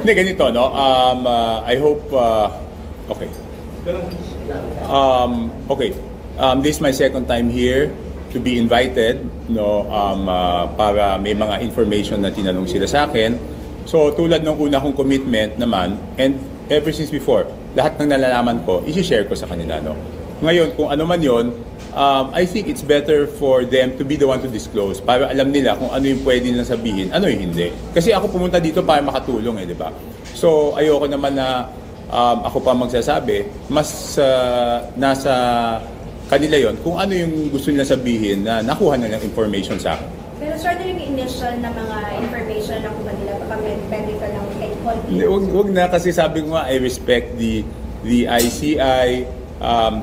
Hindi, ganito, no? I hope, okay. Okay. This is my second time here to be invited, no? Para may mga information na tinanong sila sa akin. So, tulad ng una kong commitment naman, and ever since before, lahat ng nalalaman ko, isi-share ko sa kanila, no? Ngayon, kung ano man yon, I think it's better for them to be the one to disclose para alam nila kung ano yung pwede nilang sabihin, ano yung hindi. Kasi ako pumunta dito para makatulong, di ba? So, ayoko naman na ako pa magsasabi, mas nasa kanila yon kung ano yung gusto nila sabihin na nakuha na ng information sa akin. Pero sir, ano yung initial na mga information na kung nila baka medical ng medical? Huwag na, kasi sabi ko nga, I respect the ICI,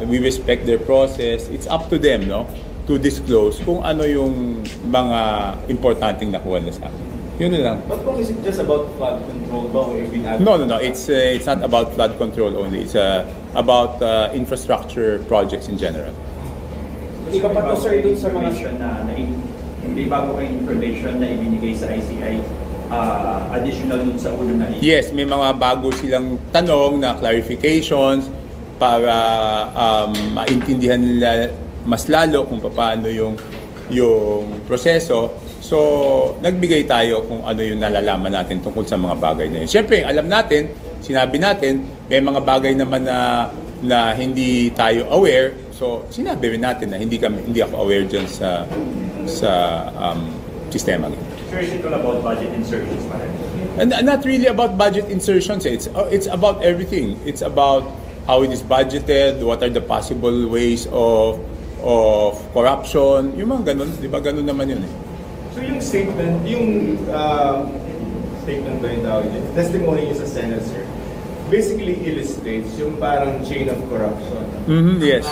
we respect their process. It's up to them, no, to disclose kung ano yung mga importanteng nakuha na sa akin. Yun lang. But kung is it just about flood control ba or even No. It's not about flood control only. It's about infrastructure projects in general. Iba pa to sir dun sa mga may bago kayong information na ibinigay sa ICI additional dun sa ulo na ito. Yes, may mga bago silang tanong na clarifications para maintindihan nila mas lalo kung paano yung proseso. So, nagbigay tayo kung ano yung nalalaman natin tungkol sa mga bagay na yun. Siyempre, alam natin, sinabi natin, may mga bagay naman na hindi tayo aware. So, sinabi rin natin na hindi ako aware dyan sa sistema. Sir, is it all about budget insertions pa rin? And not really about budget insertions. It's about everything. It's about how it is budgeted, what are the possible ways of corruption, yung mga ganun, di ba ganun naman yun eh. So yung statement, statement ba yung tawag yun? Testimony niya sa Senate, sir, basically illustrates yung parang chain of corruption. Yes.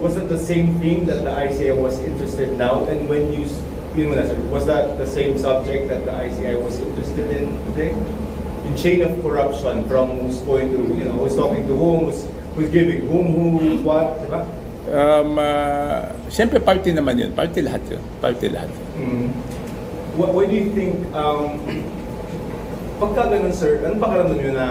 Was it the same thing that the ICI was interested now? And when was that the same subject that the ICI was interested in today? In chain of corruption from who's going to, who's talking to whom, who's giving whom, who, what, diba? Siyempre party naman yun. Party lahat yun. Party lahat. What do you think, pagka ganun sir, ano ba karamdam nyo na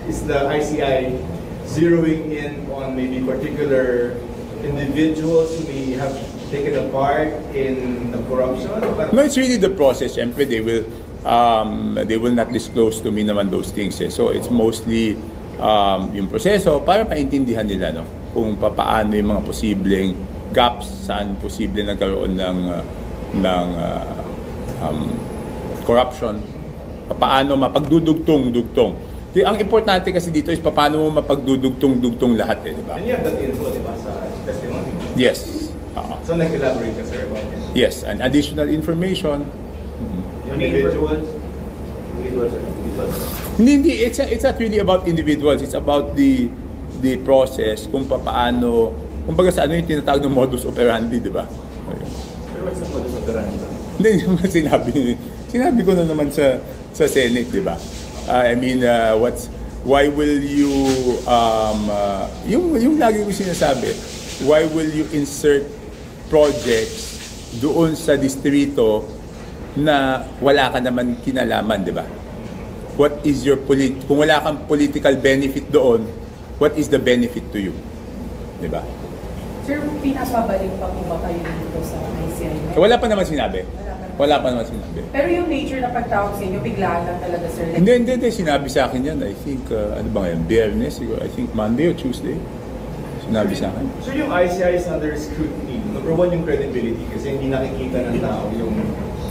is the ICI zeroing in on maybe particular individuals who may have taken a part in the corruption? No, it's really the process. Siyempre, they will not disclose to me naman those things. Eh. So it's mostly yung proseso para maintindihan nila, no, kung paano yung mga posibleng gaps, saan posible nagkaroon ng corruption, paano mapagdudugtong-dugtong. Ang importante kasi dito is paano mo mapagdudugtong-dugtong lahat, eh, di ba? And you have that info, di ba, sa testimony? Yes. So nag-elaborate ka, sir, about it? Yes, and additional information. Individuals? Hindi, it's not really about individuals. It's about the process, kung paano, kumbaga sa ano yung tinatawag ng modus operandi, di ba? Pero what's the modus operandi? Hindi naman sinabi ko na naman sa Senate, di ba? I mean, why will you, yung lagi ko sinasabi, why will you insert projects doon sa distrito na wala ka naman kinalaman, di ba? What is your kung wala kang political benefit doon, what is the benefit to you? Di ba? Sir, pinapabalik pa po ba kayo dito sa ICI? Wala pa naman sinabi. Pero yung nature na pagtawag sa inyo, biglaan lang talaga, sir. Hindi. Sinabi sa akin yan. I think, ano ba ngayon? Biyernes siguro. I think Monday or Tuesday. Sinabi sa akin. So yung ICI is under scrutiny. Number one, yung credibility kasi hindi nakikita ng tao yung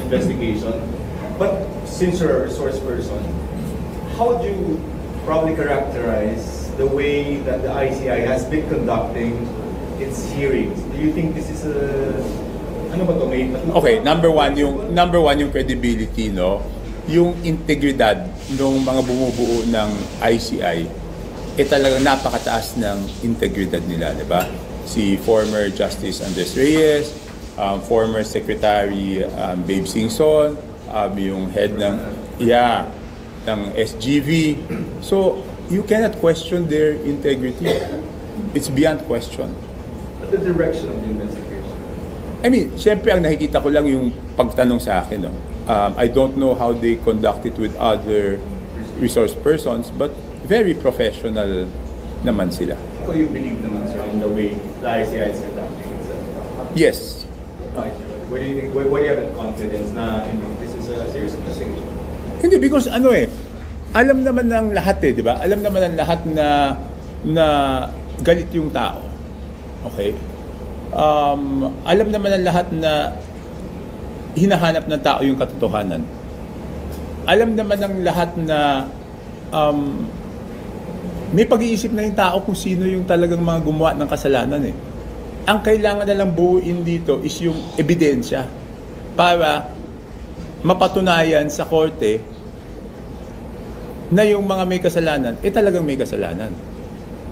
investigation. But since you're a resource person, how do you probably characterize the way that the ICI has been conducting its hearings? Do you think this is ano ba to, Okay, number one yung credibility, no? Yung integridad ng mga bumubuo ng ICI, talagang napakataas ng integridad nila, di ba? Si former Justice Andres Reyes, former Secretary Babe Singson, yung head ng SGV. So, you cannot question their integrity. It's beyond question. But the direction of the investigation? I mean, siyempre ang nakikita ko lang yung pagtanong sa akin. No? I don't know how they conduct it with other resource persons, but very professional naman sila. So you believe naman, sir, in the way the ICI is conducting itself? Yes. Okay. What do you think? Why do you have that confidence na this is a serious investigation? Hindi, because alam naman ng lahat di ba? Alam naman ng lahat na galit yung tao. Okay? Alam naman ng lahat na hinahanap ng tao yung katotohanan. Alam naman ng lahat na may pag-iisip na yung tao kung sino yung talagang mga gumawa ng kasalanan eh. Ang kailangan na lang buuin dito is yung ebidensya para mapatunayan sa korte na yung mga may kasalanan, talagang may kasalanan.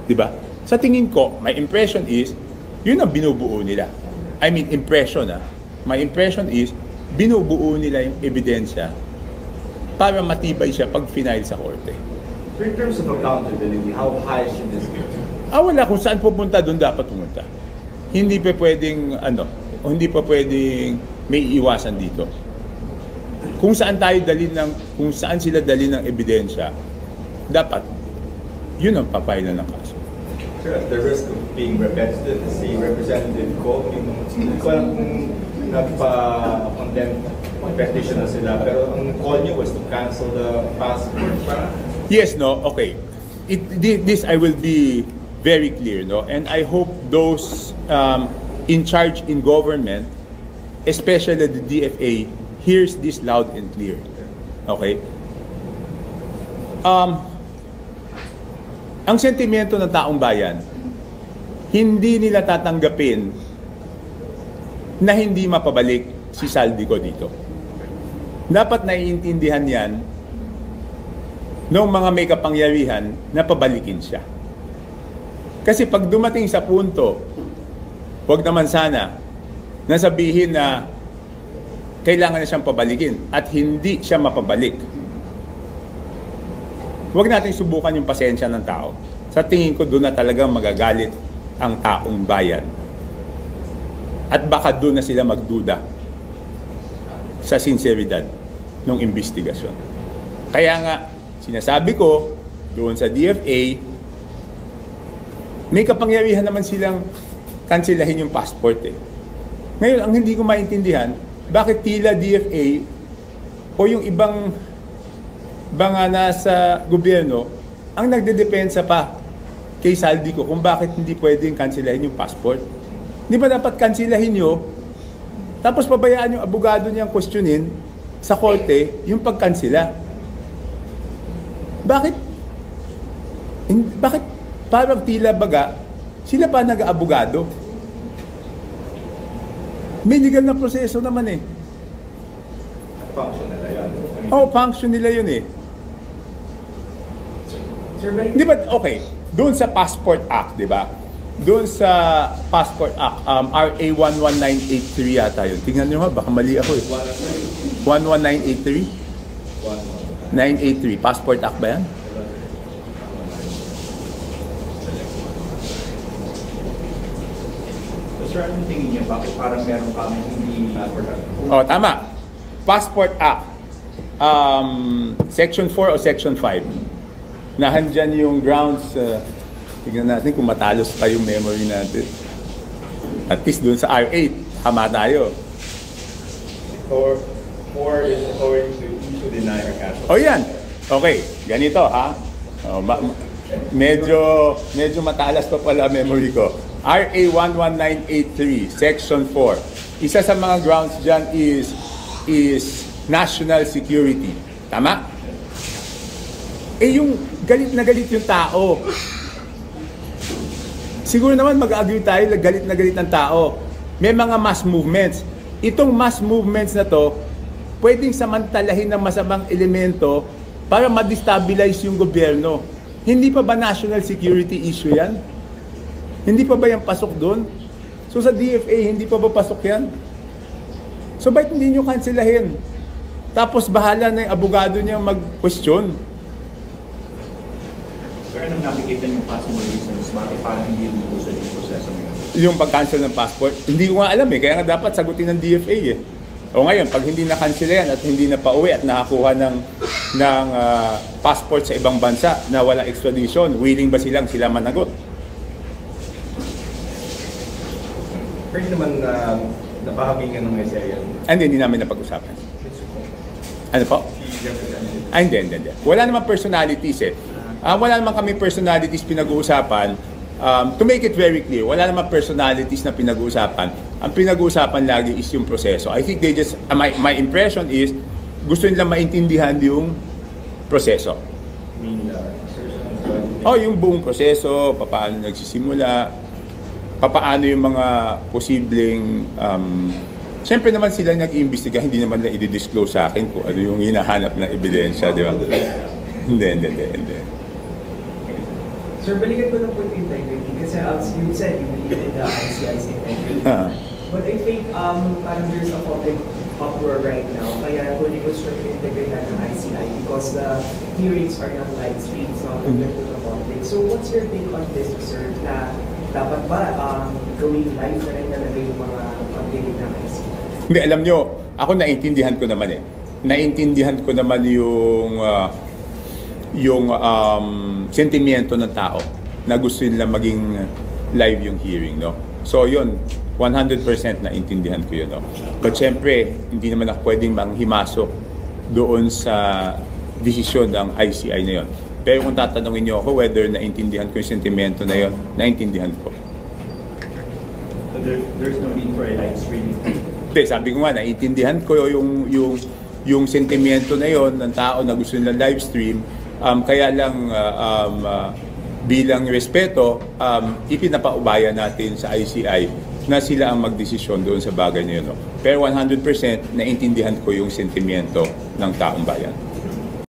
Diba? Sa tingin ko, my impression is, yun ang binubuo nila. I mean, impression My impression is, binubuo nila yung ebidensya para matibay siya pag final sa korte. So in terms of accountability, how high should this be? Wala. Kung saan pupunta, doon dapat pumunta. Hindi pa pwedeng, hindi pa pwedeng may iwasan dito. Kung saan sila dalhin ng ebidensya, dapat, yun ang papailan ng kaso. Sir, at the risk of being repetitive, si Representative Ko, hindi ko alam kung nagpa-condemn petition na sila, pero ang call niyo was to cancel the passport. Yes, no? Okay. This I will be very clear, no? And I hope those in charge in government, especially the DFA, hears this loud and clear. Okay? Ang sentimento ng taong bayan, hindi nila tatanggapin na hindi mapabalik si Saldico dito. Dapat naiintindihan yan ng mga may kapangyarihan na pabalikin siya. Kasi pag dumating sa punto, wag naman sana na sabihin na kailangan na siyang pabalikin at hindi siya mapabalik. Huwag natin subukan yung pasensya ng tao. Sa tingin ko, doon na talagang magagalit ang taong bayan. At baka doon na sila magduda sa sinseridad ng investigasyon. Kaya nga, sinasabi ko, doon sa DFA, may kapangyarihan naman silang kansilahin yung passport eh. Ngayon, ang hindi ko maintindihan, bakit tila DFA o yung ibang mga nasa gobyerno ang nagdedepensa pa kay Saldico kung bakit hindi pwedeng kansilahin yung passport. Di ba dapat kansilahin nyo, tapos pabayaan yung abogado niyang questionin sa korte yung pagkansila? Bakit parang tila baga sila pa nag-aabogado? May legal na proseso naman eh. Function nila yan. Function nila yun eh. Sir, very Di ba, okay, doon sa Passport Act, di ba? Doon sa Passport Act, RA 11983 yata yun. Tingnan nyo nga, baka mali ako eh. 11983? 983, Passport Act ba yan? Sir, anong tingin niyo? Bakit parang meron kami hindi Tama. Passport Act. Section 4 o Section 5. Nahandyan yung grounds. Tignan natin kung matalos pa yung memory natin. At least doon sa R8, tama tayo. Or is going to deny or cancel. Yan. Okay, ganito ha. Medyo matalas pa pala memory ko. RA 11983, Section 4. Isa sa mga grounds dyan is national security. Tama? Yung galit na galit yung tao. Siguro naman mag-agree tayo na galit ng tao. May mga mass movements. Itong mass movements na to, pwedeng samantalahin ng masamang elemento para ma-destabilize yung gobyerno. Hindi pa ba national security issue yan? Hindi pa ba yan pasok doon? So sa DFA, hindi pa ba pasok yan? So bakit hindi nyo kanselahin? Tapos bahala na yung abogado niya mag-question. Sir, anong nakikita niyo possible reasons? Bakit parang hindi lumusan yung proseso ngayon? Yung pag-cancel ng passport, hindi ko nga alam eh. Kaya nga dapat sagutin ng DFA eh. O ngayon, pag hindi na-cancel yan at hindi na pauwi at nakakuha ng passport sa ibang bansa na walang extradition, willing ba sila managot? Pwede naman napahaging ng SIA yan. Hindi namin napag-usapan. Ano po? Hindi. Wala naman personalities eh. Wala naman kami personalities pinag-uusapan. To make it very clear, wala naman personalities na pinag-uusapan. Ang pinag-uusapan lagi is yung proseso. I think they just, my impression is, gusto nilang maintindihan yung proseso. Yung buong proseso, paano nagsisimula, paano yung mga posibleng, siyempre naman sila nag-iimbestiga, hindi naman na i-disclose sa akin kung ano yung hinahanap na ebidensya, di ba? Hindi. Sir, balikan ko lang po yung integrity kasi as you said, you believe in the ICI's integrity. But I think parang there's a public uproar right now kaya hindi ko sure yung integrity ng ICI because the hearings are not live streamed, so open to the public. So what's your take on this, sir, na dapat ba gawing live na rin talaga yung mga pagdinig ng ICI? Hindi, alam nyo, ako naintindihan ko naman eh. Naintindihan ko naman yung sentimiento ng tao na gusto nila maging live yung hearing, no? So yun, 100% naintindihan ko yun, no? But syempre, hindi naman ako pwedeng manghimasok doon sa desisyon ng ICI na yun. Pero kung tatanungin niyo ako whether naintindihan ko yung sentimento na yun, naintindihan ko. So there's no need for a live streaming. Hindi, sabi ko nga, naintindihan ko yung sentimento na yon ng tao na gusto nila live stream. Kaya lang bilang respeto, ipinapaubaya natin sa ICI na sila ang magdesisyon doon sa bagay na yun. No? Pero 100% naintindihan ko yung sentimento ng taong bayan.